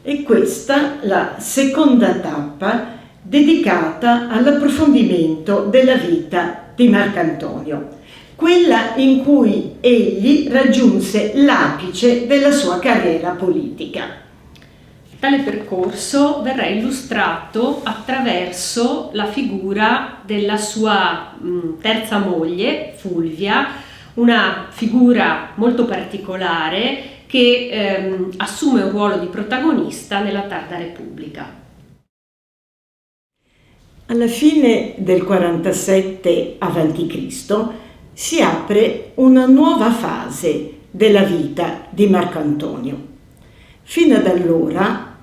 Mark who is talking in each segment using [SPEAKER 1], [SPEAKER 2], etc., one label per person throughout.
[SPEAKER 1] E questa la seconda tappa dedicata all'approfondimento della vita di Marcantonio, quella in cui egli raggiunse l'apice della sua carriera politica.
[SPEAKER 2] Tale percorso verrà illustrato attraverso la figura della sua terza moglie, Fulvia, una figura molto particolare che assume un ruolo di protagonista nella tarda Repubblica.
[SPEAKER 1] Alla fine del 47 a.C. si apre una nuova fase della vita di Marcantonio. Fino ad allora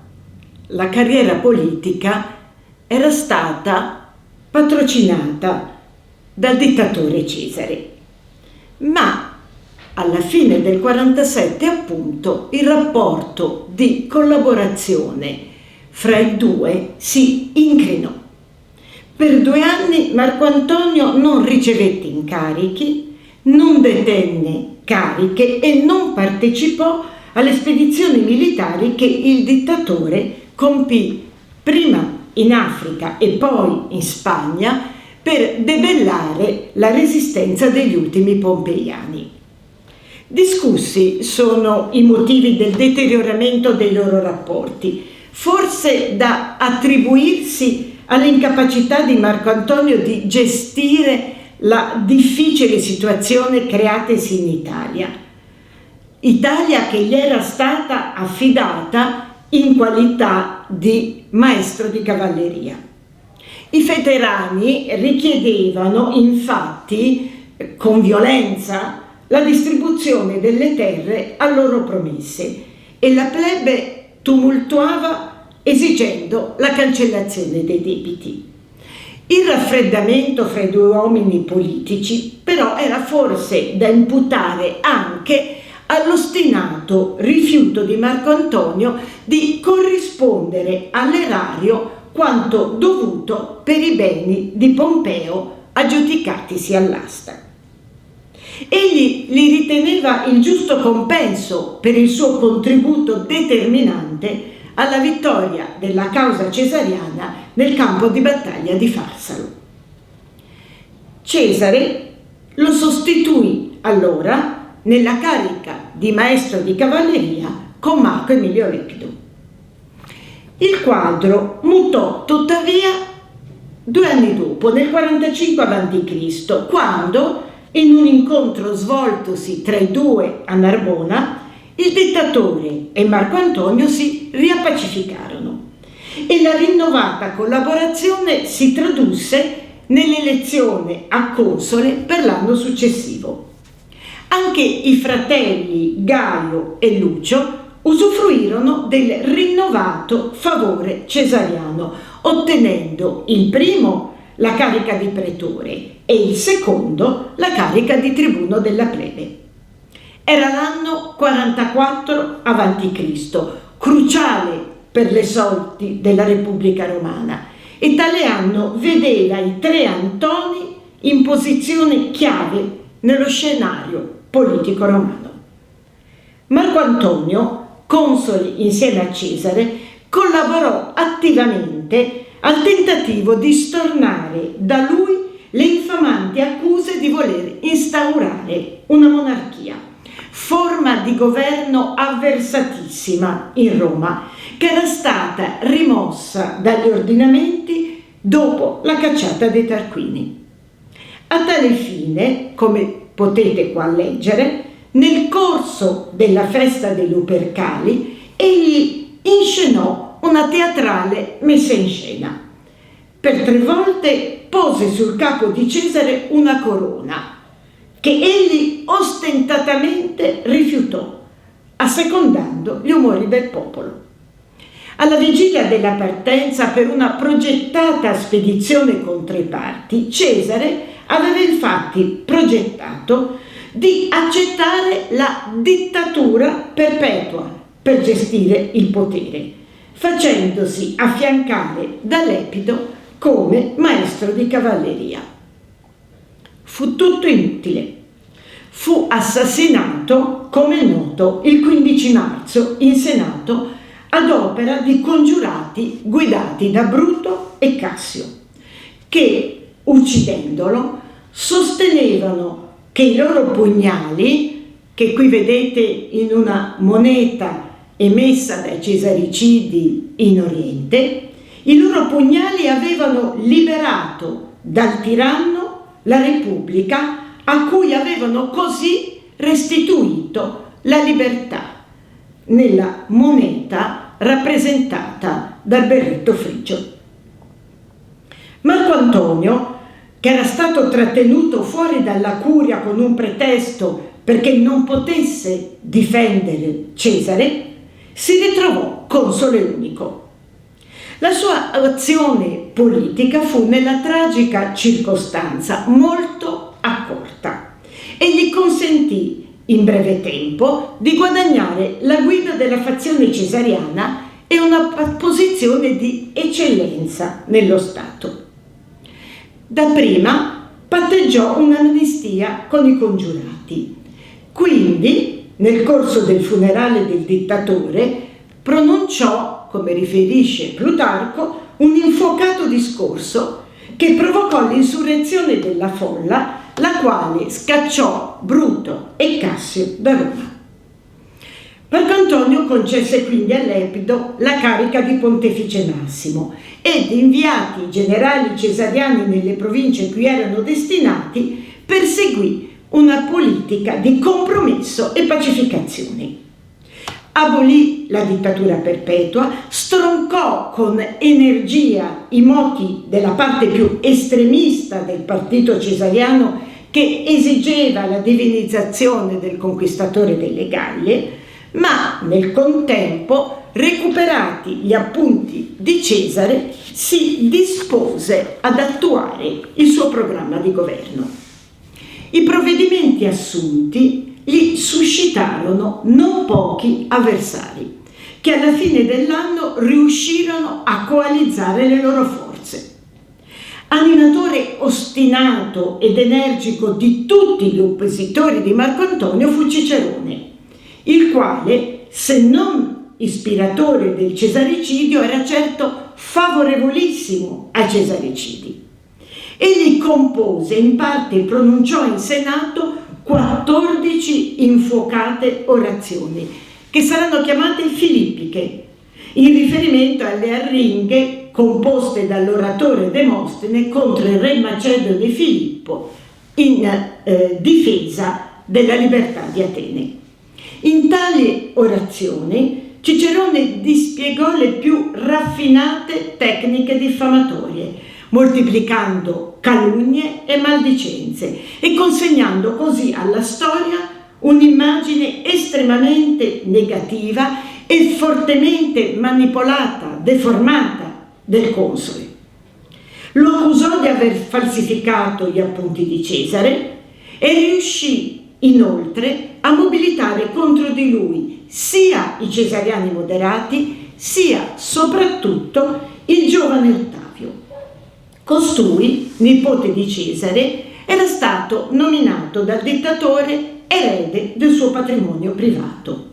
[SPEAKER 1] la carriera politica era stata patrocinata dal dittatore Cesare, ma alla fine del 47 appunto il rapporto di collaborazione fra i due si incrinò. Per 2 anni Marco Antonio non ricevette incarichi, non detenne cariche e non partecipò alle spedizioni militari che il dittatore compì prima in Africa e poi in Spagna per debellare la resistenza degli ultimi pompeiani. Discussi sono i motivi del deterioramento dei loro rapporti, forse da attribuirsi all'incapacità di Marco Antonio di gestire la difficile situazione creatasi in Italia che gli era stata affidata in qualità di maestro di cavalleria. I veterani richiedevano infatti con violenza la distribuzione delle terre a loro promesse e la plebe tumultuava esigendo la cancellazione dei debiti. Il raffreddamento fra i 2 uomini politici però era forse da imputare anche all'ostinato rifiuto di Marco Antonio di corrispondere all'erario quanto dovuto per i beni di Pompeo aggiudicatisi all'asta. Egli li riteneva il giusto compenso per il suo contributo determinante alla vittoria della causa cesariana nel campo di battaglia di Farsalo. Cesare lo sostituì allora nella carica di maestro di cavalleria con Marco Emilio Lepido. Il quadro mutò tuttavia 2 anni dopo, nel 45 a.C., quando, in un incontro svoltosi tra i due a Narbona, il dittatore e Marco Antonio si riappacificarono e la rinnovata collaborazione si tradusse nell'elezione a console per l'anno successivo. Anche i fratelli Gaio e Lucio usufruirono del rinnovato favore cesariano, ottenendo il primo la carica di pretore e il secondo la carica di tribuno della plebe. Era l'anno 44 a.C., cruciale per le sorti della Repubblica Romana, e tale anno vedeva i 3 Antoni in posizione chiave nello scenario politico romano. Marco Antonio, console insieme a Cesare, collaborò attivamente al tentativo di stornare da lui le infamanti accuse di voler instaurare una monarchia, forma di governo avversatissima in Roma, che era stata rimossa dagli ordinamenti dopo la cacciata dei Tarquini. A tale fine, come potete qua leggere, nel corso della festa dei Lupercali, egli inscenò una teatrale messa in scena. Per 3 volte pose sul capo di Cesare una corona, che egli ostentatamente rifiutò, assecondando gli umori del popolo. Alla vigilia della partenza per una progettata spedizione contro i Parti, Cesare aveva infatti progettato di accettare la dittatura perpetua per gestire il potere, facendosi affiancare da Lepido come maestro di cavalleria. Fu tutto inutile. Fu assassinato, come è noto, il 15 marzo in Senato ad opera di congiurati guidati da Bruto e Cassio, che, uccidendolo, sostenevano che i loro pugnali, che qui vedete in una moneta emessa dai Cesaricidi in Oriente, i loro pugnali avevano liberato dal tiranno la Repubblica, a cui avevano così restituito la libertà nella moneta rappresentata dal berretto frigio. Marco Antonio, che era stato trattenuto fuori dalla curia con un pretesto perché non potesse difendere Cesare, si ritrovò console unico. La sua azione politica fu nella tragica circostanza molto accorta e gli consentì in breve tempo di guadagnare la guida della fazione cesariana e una posizione di eccellenza nello Stato. Dapprima patteggiò un'amnistia con i congiurati, quindi nel corso del funerale del dittatore pronunciò, come riferisce Plutarco, un infuocato discorso che provocò l'insurrezione della folla, la quale scacciò Bruto e Cassio da Roma. Marco Antonio concesse quindi a Lepido la carica di pontefice massimo ed inviati i generali cesariani nelle province cui erano destinati, perseguì una politica di compromesso e pacificazione. Abolì la dittatura perpetua, stroncò con energia i moti della parte più estremista del partito cesariano che esigeva la divinizzazione del conquistatore delle Gallie, ma nel contempo, recuperati gli appunti di Cesare, si dispose ad attuare il suo programma di governo. I provvedimenti assunti gli suscitarono non pochi avversari, che alla fine dell'anno riuscirono a coalizzare le loro forze. Animatore ostinato ed energico di tutti gli oppositori di Marco Antonio fu Cicerone, il quale, se non ispiratore del cesaricidio, era certo favorevolissimo ai cesaricidi. Egli compose, in parte pronunciò in Senato 14 infuocate orazioni, che saranno chiamate filippiche, in riferimento alle arringhe composte dall'oratore Demostene contro il re macedone Filippo in difesa della libertà di Atene. In tali orazioni Cicerone dispiegò le più raffinate tecniche diffamatorie, moltiplicando calunnie e maldicenze e consegnando così alla storia un'immagine estremamente negativa e fortemente manipolata, deformata del console. Lo accusò di aver falsificato gli appunti di Cesare e riuscì inoltre a mobilitare contro di lui sia i cesariani moderati sia soprattutto il giovane Ottavio. Costui, nipote di Cesare, era stato nominato dal dittatore erede del suo patrimonio privato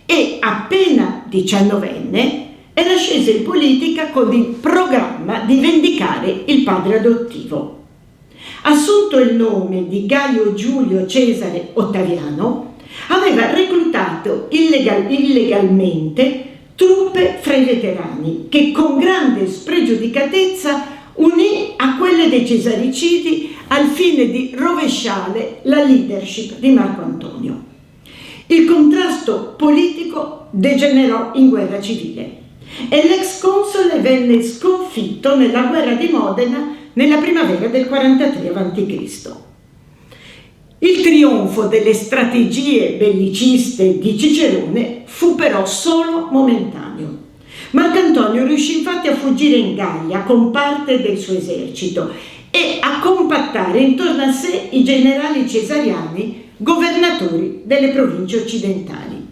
[SPEAKER 1] e appena 19enne era sceso in politica con il programma di vendicare il padre adottivo. Assunto il nome di Gaio Giulio Cesare Ottaviano, aveva reclutato illegalmente truppe fra i veterani che con grande spregiudicatezza unì a quelle dei cesaricidi al fine di rovesciare la leadership di Marco Antonio. Il contrasto politico degenerò in guerra civile e l'ex console venne sconfitto nella guerra di Modena nella primavera del 43 a.C. Il trionfo delle strategie belliciste di Cicerone fu però solo momentaneo. Marco Antonio riuscì infatti a fuggire in Gallia con parte del suo esercito e a compattare intorno a sé i generali cesariani, governatori delle province occidentali.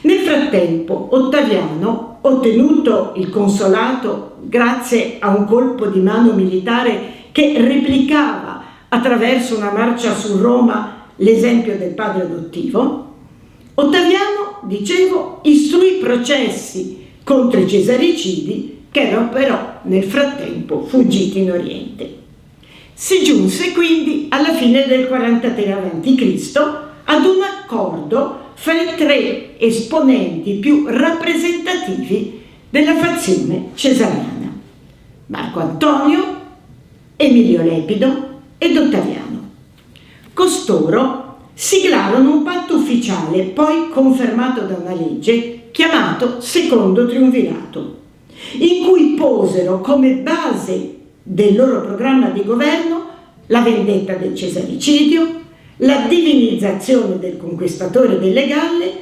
[SPEAKER 1] Nel frattempo, Ottaviano, ottenuto il consolato grazie a un colpo di mano militare che replicava attraverso una marcia su Roma l'esempio del padre adottivo, Ottaviano, dicevo, istruì processi contro i cesaricidi che erano però nel frattempo fuggiti in Oriente. Si giunse quindi alla fine del 43 a.C. ad un accordo fra i tre esponenti più rappresentativi della fazione cesariana: Marco Antonio, Emilio Lepido ed Ottaviano. Costoro siglarono un patto ufficiale, poi confermato da una legge, chiamato Secondo Triumvirato, in cui posero come base del loro programma di governo la vendetta del cesaricidio, la divinizzazione del conquistatore delle Galle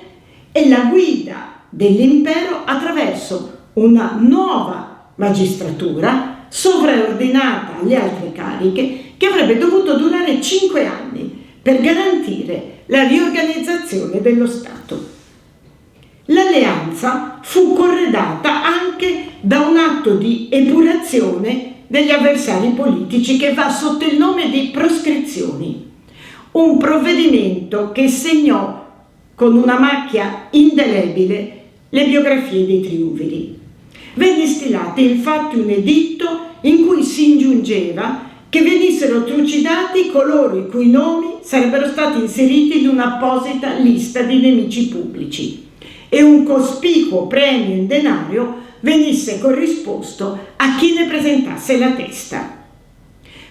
[SPEAKER 1] e la guida dell'impero attraverso una nuova magistratura sovraordinata alle altre cariche, che avrebbe dovuto durare 5 anni per garantire la riorganizzazione dello Stato. L'alleanza fu corredata anche da un atto di epurazione degli avversari politici che va sotto il nome di proscrizioni, un provvedimento che segnò con una macchia indelebile le biografie dei triumviri. Venne stilato infatti un editto in cui si ingiungeva che venissero trucidati coloro i cui nomi sarebbero stati inseriti in un'apposita lista di nemici pubblici e un cospicuo premio in denaro venisse corrisposto a chi ne presentasse la testa.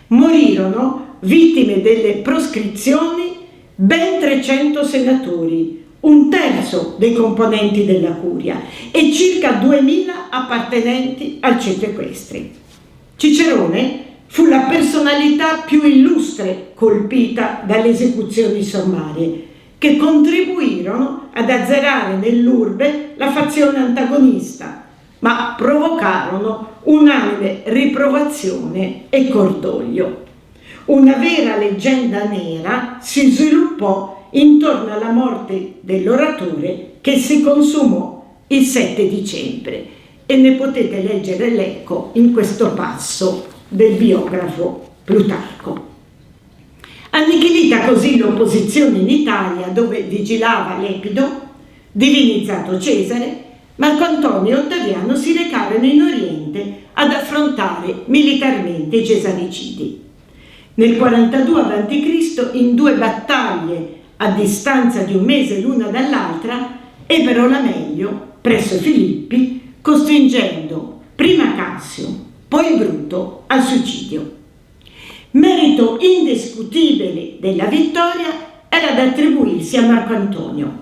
[SPEAKER 1] Morirono, vittime delle proscrizioni, ben 300 senatori, un terzo dei componenti della curia e circa 2000 appartenenti al ceto equestre. Cicerone fu la personalità più illustre colpita dalle esecuzioni sommarie, che contribuirono ad azzerare nell'urbe la fazione antagonista, ma provocarono unanime riprovazione e cordoglio. Una vera leggenda nera si sviluppò intorno alla morte dell'oratore, che si consumò il 7 dicembre e ne potete leggere l'eco in questo passo del biografo Plutarco. Annichilita così l'opposizione in Italia, dove vigilava Lepido, divinizzato Cesare, Marco Antonio e Ottaviano si recarono in Oriente ad affrontare militarmente i cesaricidi. Nel 42 a.C., in 2 battaglie a distanza di un mese l'una dall'altra, ebbero la meglio presso Filippi, costringendo prima Cassio, poi Bruto al suicidio. Merito indiscutibile della vittoria era da attribuirsi a Marco Antonio,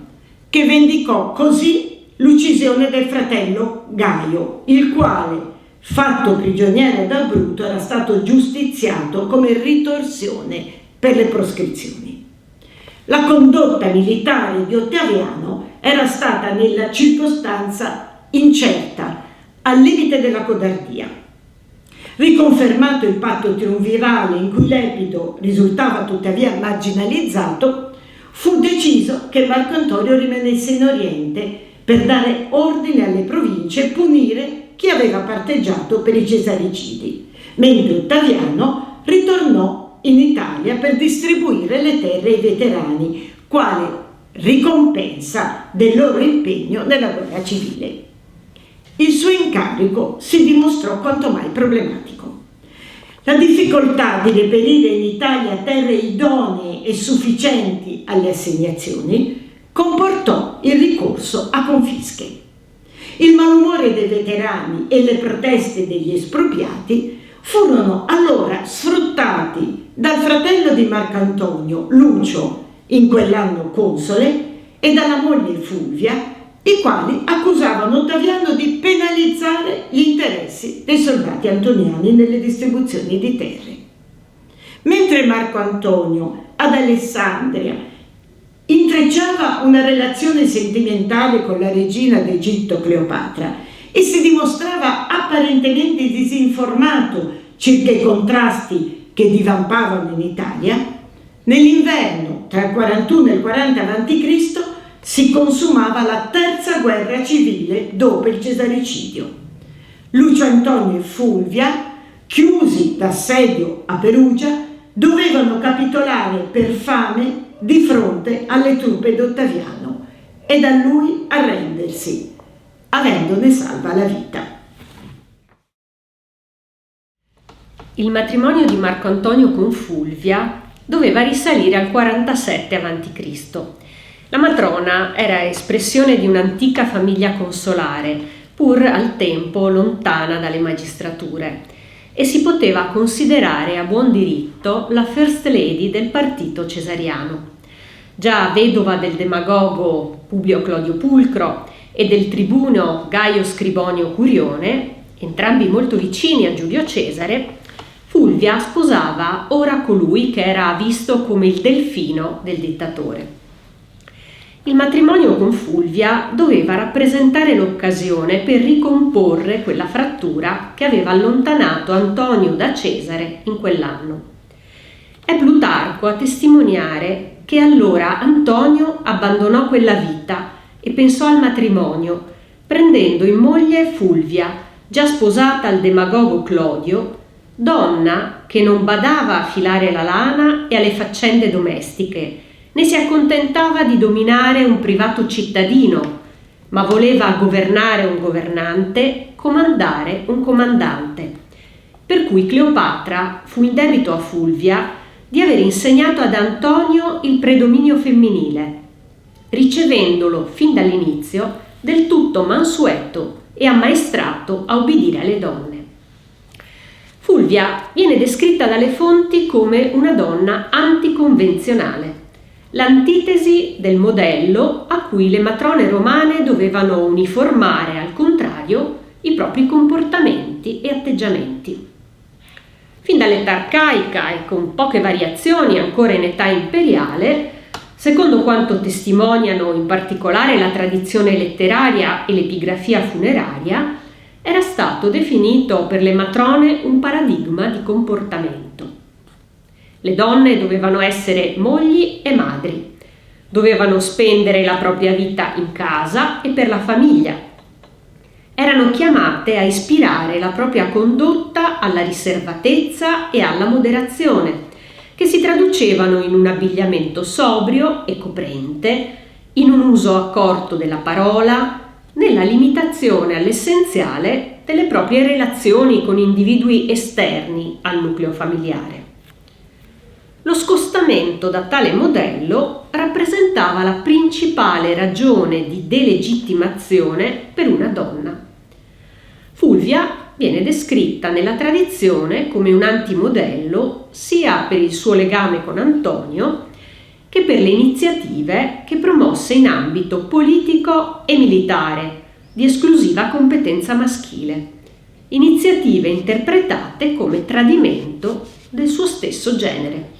[SPEAKER 1] che vendicò così l'uccisione del fratello Gaio, il quale, fatto prigioniero da Bruto, era stato giustiziato come ritorsione per le proscrizioni. La condotta militare di Ottaviano era stata nella circostanza incerta, al limite della codardia. Riconfermato il patto triumvirale in cui Lepido risultava tuttavia marginalizzato, fu deciso che Marco Antonio rimanesse in Oriente per dare ordine alle province e punire chi aveva parteggiato per i cesaricidi, mentre Ottaviano ritornò in Italia per distribuire le terre ai veterani, quale ricompensa del loro impegno nella guerra civile. Il suo incarico si dimostrò quanto mai problematico. La difficoltà di reperire in Italia terre idonee e sufficienti alle assegnazioni comportò il ricorso a confische. Il malumore dei veterani e le proteste degli espropriati furono allora sfruttati dal fratello di Marco Antonio, Lucio, in quell'anno console, e dalla moglie Fulvia, i quali accusavano Ottaviano di penalizzare gli interessi dei soldati antoniani nelle distribuzioni di terre. Mentre Marco Antonio ad Alessandria intrecciava una relazione sentimentale con la regina d'Egitto Cleopatra e si dimostrava apparentemente disinformato circa i contrasti che divampavano in Italia, nell'inverno tra il 41 e il 40 a.C. si consumava la terza guerra civile dopo il cesaricidio. Lucio Antonio e Fulvia, chiusi d'assedio a Perugia, dovevano capitolare per fame di fronte alle truppe d'Ottaviano e da lui arrendersi. avendone salva la vita.
[SPEAKER 2] Il matrimonio di Marco Antonio con Fulvia doveva risalire al 47 a.C. La matrona era espressione di un'antica famiglia consolare, pur al tempo lontana dalle magistrature, e si poteva considerare a buon diritto la first lady del partito cesariano. Già vedova del demagogo Publio Clodio Pulcro e del tribuno Gaio Scribonio Curione, entrambi molto vicini a Giulio Cesare, Fulvia sposava ora colui che era visto come il delfino del dittatore. Il matrimonio con Fulvia doveva rappresentare l'occasione per ricomporre quella frattura che aveva allontanato Antonio da Cesare in quell'anno. È Plutarco a testimoniare che allora Antonio abbandonò quella vita e pensò al matrimonio, prendendo in moglie Fulvia, già sposata al demagogo Clodio, donna che non badava a filare la lana e alle faccende domestiche, né si accontentava di dominare un privato cittadino, ma voleva governare un governante, comandare un comandante. Per cui Cleopatra fu in debito a Fulvia di aver insegnato ad Antonio il predominio femminile, ricevendolo fin dall'inizio del tutto mansueto e ammaestrato a obbedire alle donne. Fulvia viene descritta dalle fonti come una donna anticonvenzionale, l'antitesi del modello a cui le matrone romane dovevano uniformare al contrario i propri comportamenti e atteggiamenti. Fin dall'età arcaica e con poche variazioni ancora in età imperiale, secondo quanto testimoniano in particolare la tradizione letteraria e l'epigrafia funeraria, era stato definito per le matrone un paradigma di comportamento. Le donne dovevano essere mogli e madri, dovevano spendere la propria vita in casa e per la famiglia. Erano chiamate a ispirare la propria condotta alla riservatezza e alla moderazione, che si traducevano in un abbigliamento sobrio e coprente, in un uso accorto della parola, nella limitazione all'essenziale delle proprie relazioni con individui esterni al nucleo familiare. Lo scostamento da tale modello rappresentava la principale ragione di delegittimazione per una donna. Fulvia viene descritta nella tradizione come un antimodello sia per il suo legame con Antonio che per le iniziative che promosse in ambito politico e militare di esclusiva competenza maschile, iniziative interpretate come tradimento del suo stesso genere.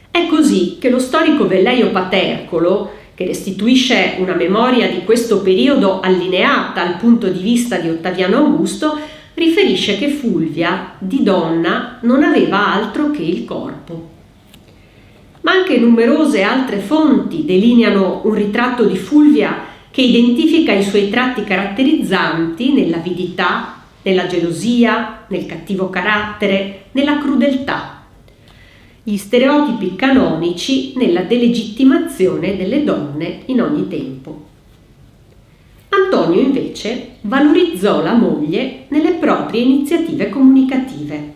[SPEAKER 2] È così che lo storico Velleio Patercolo, che restituisce una memoria di questo periodo allineata al punto di vista di Ottaviano Augusto, riferisce che Fulvia di donna non aveva altro che il corpo. Ma anche numerose altre fonti delineano un ritratto di Fulvia che identifica i suoi tratti caratterizzanti nell'avidità, nella gelosia, nel cattivo carattere, nella crudeltà. Gli stereotipi canonici nella delegittimazione delle donne in ogni tempo. Antonio invece valorizzò la moglie nelle proprie iniziative comunicative.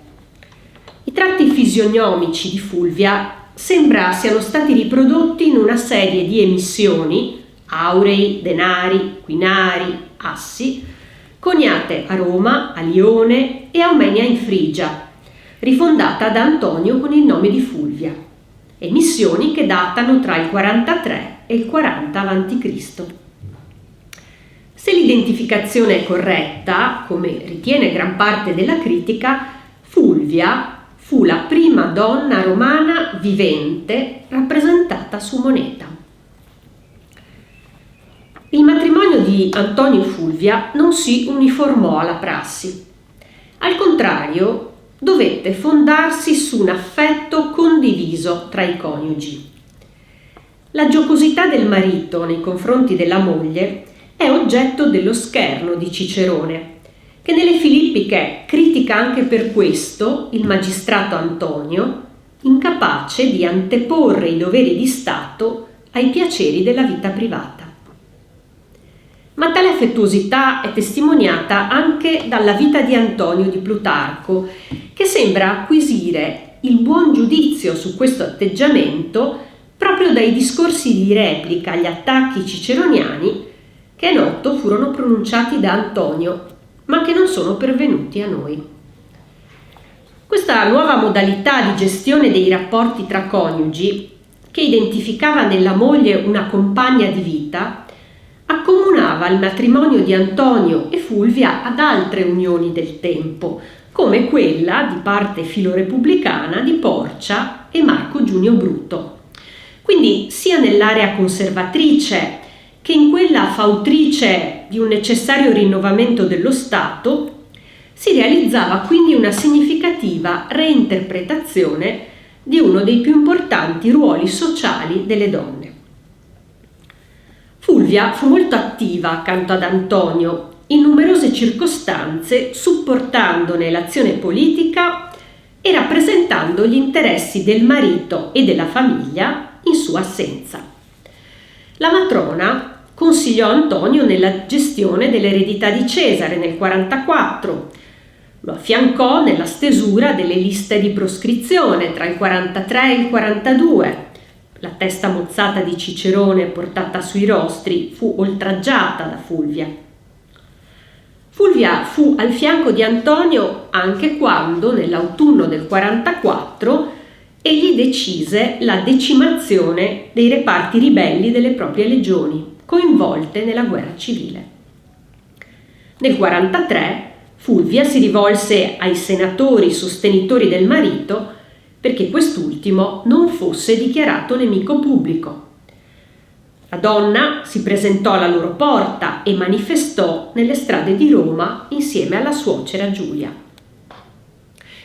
[SPEAKER 2] I tratti fisionomici di Fulvia sembra siano stati riprodotti in una serie di emissioni, aurei, denari, quinari, assi, coniate a Roma, a Lione e a Omenia in Frigia, rifondata da Antonio con il nome di Fulvia, emissioni che datano tra il 43 e il 40 a.C. Se l'identificazione è corretta, come ritiene gran parte della critica, Fulvia fu la prima donna romana vivente rappresentata su moneta. Il matrimonio di Antonio e Fulvia non si uniformò alla prassi. Al contrario, dovette fondarsi su un affetto condiviso tra i coniugi. La giocosità del marito nei confronti della moglie è oggetto dello scherno di Cicerone, che nelle Filippiche critica anche per questo il magistrato Antonio, incapace di anteporre i doveri di Stato ai piaceri della vita privata. Ma tale affettuosità è testimoniata anche dalla vita di Antonio di Plutarco, che sembra acquisire il buon giudizio su questo atteggiamento proprio dai discorsi di replica agli attacchi ciceroniani che è noto furono pronunciati da Antonio, ma che non sono pervenuti a noi. Questa nuova modalità di gestione dei rapporti tra coniugi, che identificava nella moglie una compagna di vita, accomunava il matrimonio di Antonio e Fulvia ad altre unioni del tempo, come quella di parte filorepubblicana di Porcia e Marco Giunio Bruto. Quindi sia nell'area conservatrice che in quella fautrice di un necessario rinnovamento dello Stato si realizzava quindi una significativa reinterpretazione di uno dei più importanti ruoli sociali delle donne. Fulvia fu molto attiva accanto ad Antonio in numerose circostanze, supportandone l'azione politica e rappresentando gli interessi del marito e della famiglia in sua assenza. La matrona consigliò Antonio nella gestione dell'eredità di Cesare nel 44, lo affiancò nella stesura delle liste di proscrizione tra il 43 e il 42. La testa mozzata di Cicerone portata sui rostri fu oltraggiata da Fulvia. Fulvia fu al fianco di Antonio anche quando, nell'autunno del 44, egli decise la decimazione dei reparti ribelli delle proprie legioni, coinvolte nella guerra civile. Nel 43 Fulvia si rivolse ai senatori sostenitori del marito perché quest'ultimo non fosse dichiarato nemico pubblico. La donna si presentò alla loro porta e manifestò nelle strade di Roma insieme alla suocera Giulia.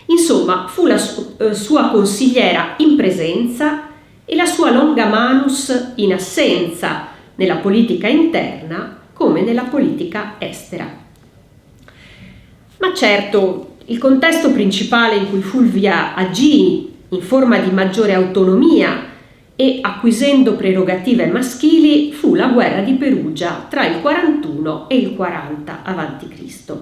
[SPEAKER 2] Insomma, fu la sua consigliera in presenza e la sua longa manus in assenza nella politica interna come nella politica estera. Ma certo, il contesto principale in cui Fulvia agì in forma di maggiore autonomia e acquisendo prerogative maschili fu la guerra di Perugia tra il 41 e il 40 a.C.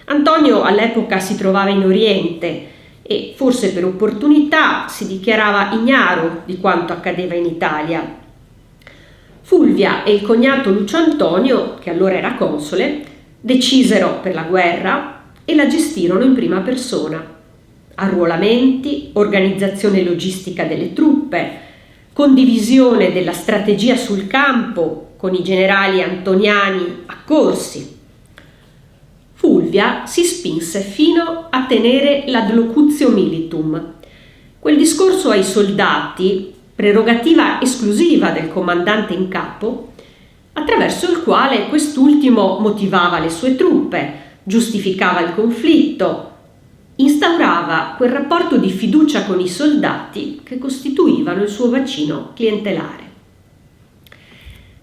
[SPEAKER 2] Antonio all'epoca si trovava in Oriente e forse per opportunità si dichiarava ignaro di quanto accadeva in Italia. Fulvia e il cognato Lucio Antonio, che allora era console, decisero per la guerra e la gestirono in prima persona. Arruolamenti, organizzazione logistica delle truppe, condivisione della strategia sul campo con i generali antoniani accorsi. Fulvia si spinse fino a tenere l'adlocutio militum, quel discorso ai soldati, prerogativa esclusiva del comandante in capo, attraverso il quale quest'ultimo motivava le sue truppe, giustificava il conflitto, instaurava quel rapporto di fiducia con i soldati che costituivano il suo bacino clientelare.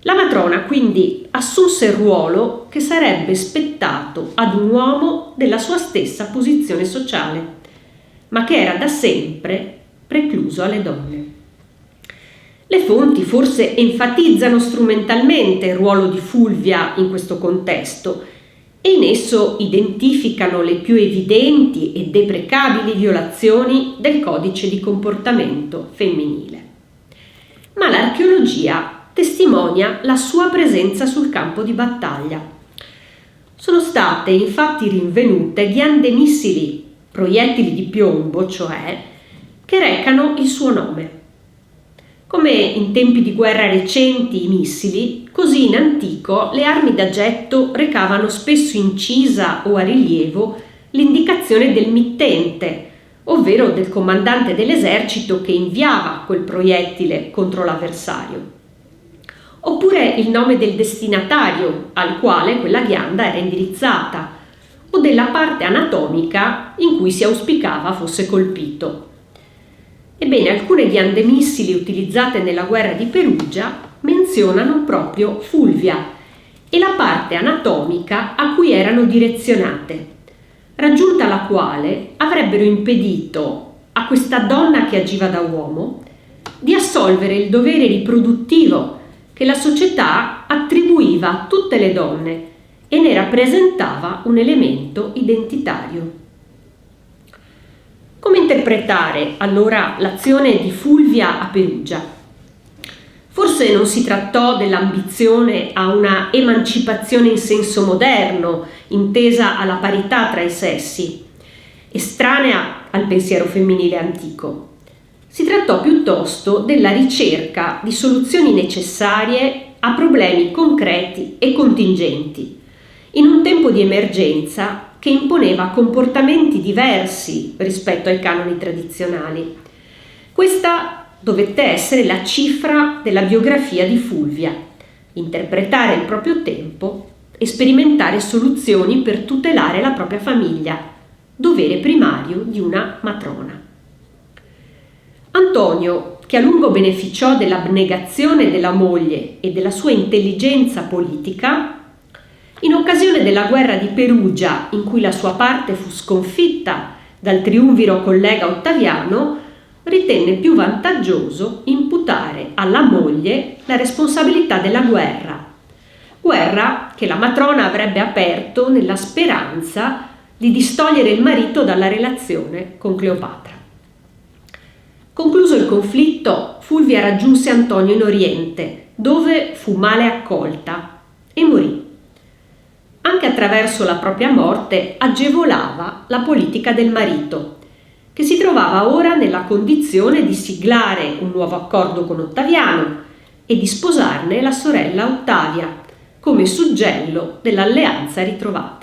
[SPEAKER 2] La matrona quindi assunse il ruolo che sarebbe spettato ad un uomo della sua stessa posizione sociale, ma che era da sempre precluso alle donne. Le fonti forse enfatizzano strumentalmente il ruolo di Fulvia in questo contesto e in esso identificano le più evidenti e deprecabili violazioni del codice di comportamento femminile. Ma l'archeologia testimonia la sua presenza sul campo di battaglia. Sono state infatti rinvenute ghiande missili, proiettili di piombo cioè, che recano il suo nome. Come in tempi di guerra recenti i missili, così in antico le armi da getto recavano spesso incisa o a rilievo l'indicazione del mittente, ovvero del comandante dell'esercito che inviava quel proiettile contro l'avversario. Oppure il nome del destinatario al quale quella ghianda era indirizzata, o della parte anatomica in cui si auspicava fosse colpito. Ebbene, alcune ghiande missili utilizzate nella guerra di Perugia menzionano proprio Fulvia e la parte anatomica a cui erano direzionate, raggiunta la quale avrebbero impedito a questa donna che agiva da uomo di assolvere il dovere riproduttivo che la società attribuiva a tutte le donne e ne rappresentava un elemento identitario. Come interpretare allora l'azione di Fulvia a Perugia? Forse non si trattò dell'ambizione a una emancipazione in senso moderno, intesa alla parità tra i sessi, estranea al pensiero femminile antico. Si trattò piuttosto della ricerca di soluzioni necessarie a problemi concreti e contingenti, in un tempo di emergenza che imponeva comportamenti diversi rispetto ai canoni tradizionali. Questa dovette essere la cifra della biografia di Fulvia: interpretare il proprio tempo e sperimentare soluzioni per tutelare la propria famiglia, dovere primario di una matrona. Antonio, che a lungo beneficiò dell'abnegazione della moglie e della sua intelligenza politica, in occasione della guerra di Perugia, in cui la sua parte fu sconfitta dal triumviro collega Ottaviano, ritenne più vantaggioso imputare alla moglie la responsabilità della guerra che la matrona avrebbe aperto nella speranza di distogliere il marito dalla relazione con Cleopatra. Concluso il conflitto, Fulvia raggiunse Antonio in Oriente, dove fu male accolta e morì. Anche attraverso la propria morte agevolava la politica del marito, che si trovava ora nella condizione di siglare un nuovo accordo con Ottaviano e di sposarne la sorella Ottavia, come suggello dell'alleanza ritrovata.